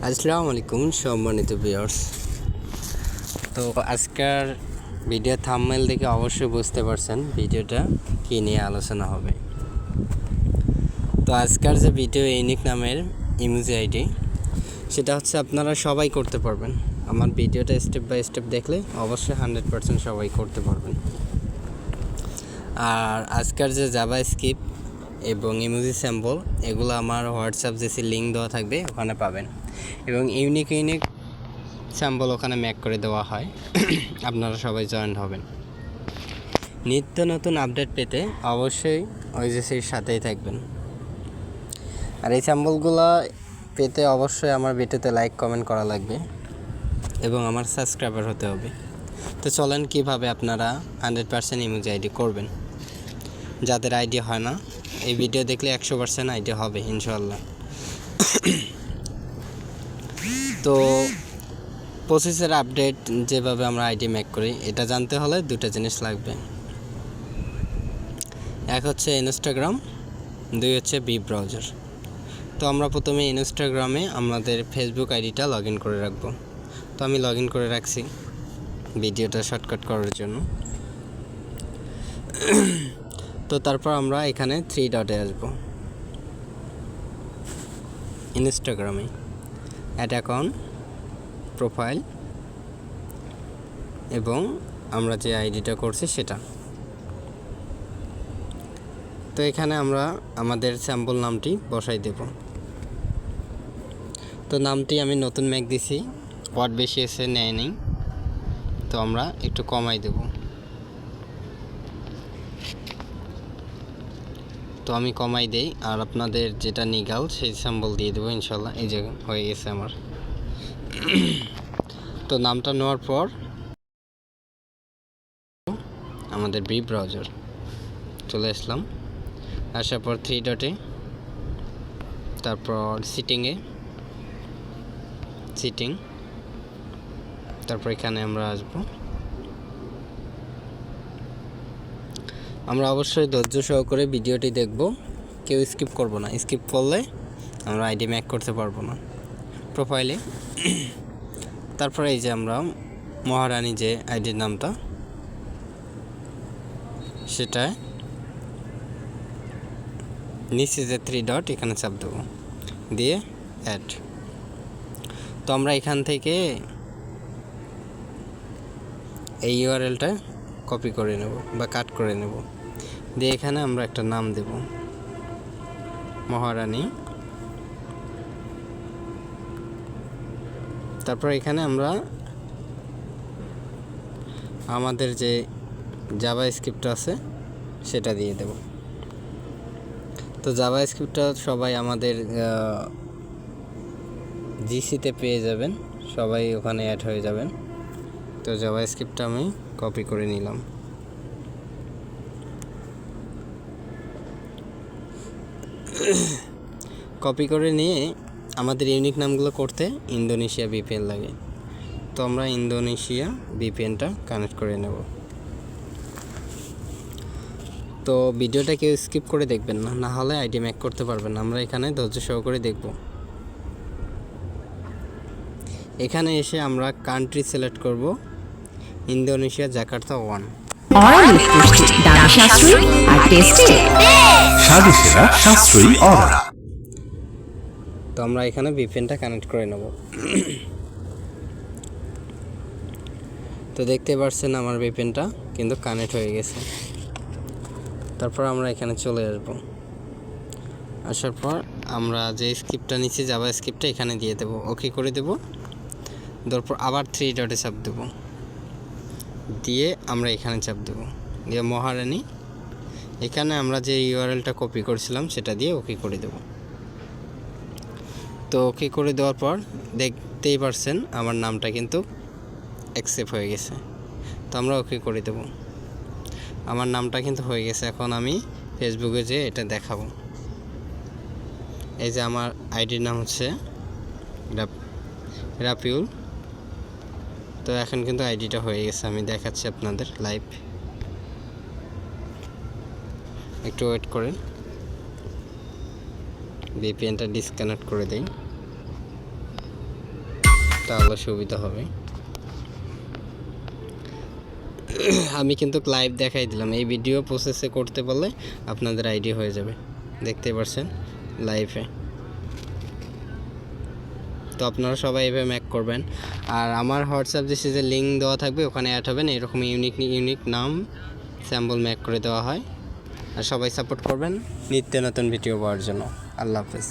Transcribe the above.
আসসালামু আলাইকুম সম্মানিত ভিউয়ার্স। তো আজকের ভিডিও থাম্বনেল দেখে অবশ্যই বুঝতে পারছেন ভিডিওটা কী নিয়ে আলোচনা হবে। তো আজকের যে ভিডিও ইউনিক নামের ইমোজি আইডি, সেটা হচ্ছে আপনারা সবাই করতে পারবেন। আমার ভিডিওটা স্টেপ বাই স্টেপ দেখলে অবশ্যই 100% সবাই করতে পারবেন। আর আজকের যে জাভাস্ক্রিপ্ট এবং ইমোজি স্যাম্পল, এগুলো আমার হোয়াটসঅ্যাপ যে লিঙ্ক দেওয়া থাকবে ওখানে পাবেন, এবং ইউনিক স্যাম্পল ওখানে ম্যাক করে দেওয়া হয়। আপনারা সবাই জয়েন হবেন। নিত্য নতুন আপডেট পেতে অবশ্যই ওইজেসির সাথেই থাকবেন। আর এই স্যাম্পলগুলো পেতে অবশ্যই আমার ভিডিওতে লাইক কমেন্ট করা লাগবে এবং আমার সাবস্ক্রাইবার হতে হবে। তো চলেন কীভাবে আপনারা 100% ইমোজি আইডি করবেন। যাদের আইডি হয় না, এই ভিডিও দেখলে 100% আইডি হবে ইনশাআল্লাহ। তো প্রসেসের আপডেট যেভাবে আমরা আইডি মেক করি, এটা জানতে হলে দুটো জিনিস লাগবে। এক হচ্ছে ইনস্টাগ্রাম, দুই হচ্ছে বি ব্রাউজার। তো আমরা প্রথমে ইনস্টাগ্রামে আমাদের ফেসবুক আইডিটা লগ ইন করে রাখবো। তো আমি লগ ইন করে রাখছি ভিডিওটা শর্টকাট করার জন্য। তো তারপর আমরা এখানে 3 ডটে আসবো, ইনস্টাগ্রামে অ্যাড অ্যাকাউন্ট, প্রোফাইল এবং আমরা যে আইডিটা করছি সেটা। তো এখানে আমরা আমাদের স্যাম্পল নামটি বসাই দেব। তো নামটি আমি নতুন ম্যাক দিছি, ওয়ার্ড বেশি এসে নেয়নি, তো আমরা একটু কমাই দেব। তো আমি কমাই দেই, আর আপনাদের যেটা নিগাল সেই স্যাম্পল দিয়ে দেবো ইনশাল্লাহ। এই যে হয়ে গেছে আমার। তো নামটা নেওয়ার পর আমাদের বি ব্রাউজার চলে আসলাম। আসার পর 3 ডটে, তারপর সিটিং, তারপর এখানে আমরা আসব। আমরা অবশ্যই ধৈর্য সহকারে ভিডিওটি দেখব, কেউ স্কিপ করব না। স্কিপ করলে আমরা আইডি ম্যাক করতে পারবো না। প্রোফাইলে তারপরে এই যে আমরা মহারানী যে আইডির নামটা, সেটা নিচে যে 3 ডট এখানে চাপ দেবো, দিয়ে অ্যাড। তো আমরা এখান থেকে এই ইউআরএলটা কপি করে নেব বা কাট করে নেব, দিয়ে এখানে আমরা একটা নাম দেব, মহারানী। তারপর এখানে আমরা আমাদের যে জাভাস্ক্রিপ্ট আছে সেটা দিয়ে দেব। তো জাভাস্ক্রিপ্টটা সবাই আমাদের জিসিতে পেয়ে যাবেন, সবাই ওখানে অ্যাড হয়ে যাবেন। তো জাভাস্ক্রিপ্টটা আমি কপি করে নিলাম। কপি করে নিয়ে আমাদের ইউনিক নামগুলো করতে ইন্দোনেশিয়া ভিপিএন লাগে। তো আমরা ইন্দোনেশিয়া ভিপিএনটা কানেক্ট করে নেব। তো ভিডিওটা কেউ স্কিপ করে দেখবেন না, না হলে আইডি ম্যাক করতে পারবেন না। আমরা এখানে ধৈর্য সহকারে দেখব। এখানে এসে আমরা কান্ট্রি সিলেক্ট করব, ইন্দোনেশিয়া জাকার্তা 1। তো আমরা এখানে ভিপিএনটা কানেক্ট করে নেব। তো দেখতে পাচ্ছেন আমার ভিপিএনটা কিন্তু কানেক্ট হয়ে গেছে। তারপর আমরা এখানে চলে আসব। আসার পর আমরা যে স্ক্রিপ্টটা নিচে জাভাস্ক্রিপ্টটা এখানে দিয়ে দেব, ওকে করে দেব। তারপর আবার 3 ডটে চাপ দেব, দিয়ে আমরা এখানে চাপ দেব, দিয়ে মহারানী। এখানে আমরা যে ইউআরএলটা কপি করেছিলাম সেটা দিয়ে ওকে করে দেব। তো ওকে করে দেওয়ার পর দেখতেই পারছেন আমার নামটা কিন্তু অ্যাকসেপ্ট হয়ে গেছে। তো আমরা ওকে করে দেব। আমার নামটা কিন্তু হয়ে গেছে। এখন আমি ফেসবুকে যেয়ে এটা দেখাবো। এই যে আমার আইডির নাম হচ্ছে রাপিউল। তো এখন কিন্তু আইডিটা হয়ে গেছে, আমি দেখাচ্ছি আপনাদের লাইভ। একটু ওয়েট করেন, ভিপিএনটা ডিসকানেক্ট করে দেই। তাহলে সুবিধা হবে। আমি কিন্তু লাইভ দেখাই দিলাম, এই ভিডিও প্রসেসে করতে বললে আপনাদের আইডিয়া হয়ে যাবে। দেখতে পাচ্ছেন লাইভে। তো আপনারা সবাই এভাবে ম্যাক করবেন। আর আমার হোয়াটসঅ্যাপ যে লিঙ্ক দেওয়া থাকবে ওখানে অ্যাড হবেন। এরকম ইউনিক নাম স্যাম্পল ম্যাক করে দেওয়া হয়। আর সবাই সাপোর্ট করবেন নিত্য নতুন ভিডিও পাওয়ার জন্য। আল্লাহ হাফেজ।